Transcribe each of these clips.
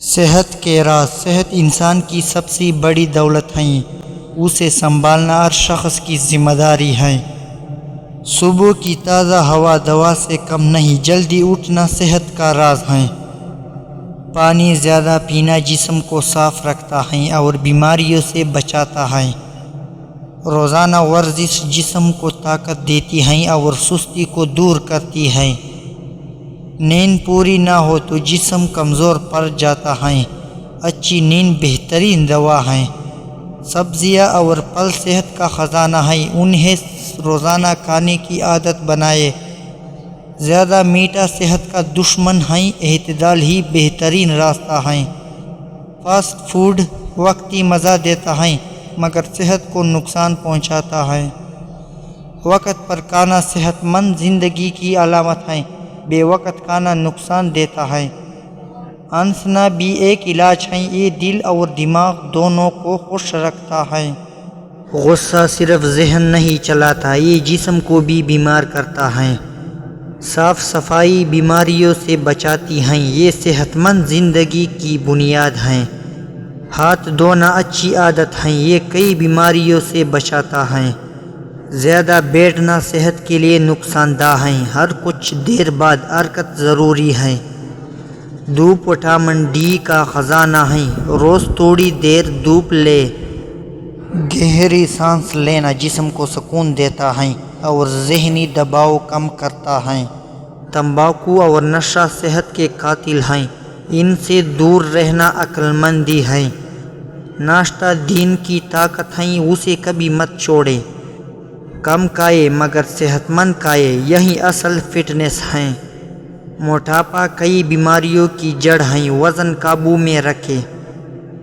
صحت کے راز۔ صحت انسان کی سب سے بڑی دولت ہے، اسے سنبھالنا ہر شخص کی ذمہ داری ہے۔ صبح کی تازہ ہوا دوا سے کم نہیں، جلدی اٹھنا صحت کا راز ہے۔ پانی زیادہ پینا جسم کو صاف رکھتا ہے اور بیماریوں سے بچاتا ہے۔ روزانہ ورزش جسم کو طاقت دیتی ہے اور سستی کو دور کرتی ہے۔ نیند پوری نہ ہو تو جسم کمزور پڑ جاتا ہے، اچھی نیند بہترین دوا ہے۔ سبزیاں اور پھل صحت کا خزانہ ہے، انہیں روزانہ کھانے کی عادت بنائے۔ زیادہ میٹھا صحت کا دشمن ہے، اعتدال ہی بہترین راستہ ہے۔ فاسٹ فوڈ وقتی مزہ دیتا ہے مگر صحت کو نقصان پہنچاتا ہے۔ وقت پر کھانا صحت مند زندگی کی علامت ہے، بے وقت کھانا نقصان دیتا ہے۔ ہنسنا بھی ایک علاج ہے، یہ دل اور دماغ دونوں کو خوش رکھتا ہے۔ غصہ صرف ذہن نہیں چلاتا، یہ جسم کو بھی بیمار کرتا ہے۔ صاف صفائی بیماریوں سے بچاتی ہے، یہ صحت مند زندگی کی بنیاد ہے۔ ہاتھ دھونا اچھی عادت ہے، یہ کئی بیماریوں سے بچاتا ہے۔ زیادہ بیٹھنا صحت کے لیے نقصان دہ ہے، ہر کچھ دیر بعد حرکت ضروری ہے۔ دھوپ وٹامن ڈی کا خزانہ ہے، روز تھوڑی دیر دھوپ لے۔ گہری سانس لینا جسم کو سکون دیتا ہے اور ذہنی دباؤ کم کرتا ہے۔ تمباکو اور نشہ صحت کے قاتل ہیں، ان سے دور رہنا عقل مندی ہے۔ ناشتہ دین کی طاقت ہے، اسے کبھی مت چھوڑے۔ کم کھائے مگر صحت مند کھائے، یہی اصل فٹنس ہے۔ موٹاپا کئی بیماریوں کی جڑ ہے، وزن قابو میں رکھے۔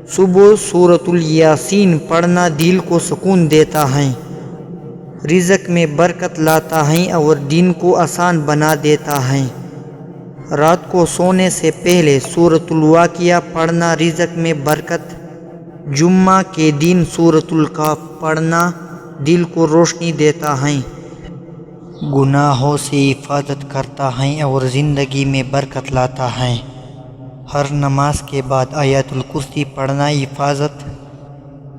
صبح سورۃ الیاسین پڑھنا دل کو سکون دیتا ہے، رزق میں برکت لاتا ہے اور دن کو آسان بنا دیتا ہے۔ رات کو سونے سے پہلے سورۃ الواقعہ پڑھنا رزق میں برکت۔ جمعہ کے دن سورۃ الکہف پڑھنا دل کو روشنی دیتا ہے، گناہوں سے حفاظت کرتا ہے اور زندگی میں برکت لاتا ہے۔ ہر نماز کے بعد آیت الکرسی پڑھنا حفاظت،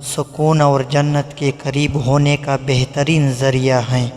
سکون اور جنت کے قریب ہونے کا بہترین ذریعہ ہے۔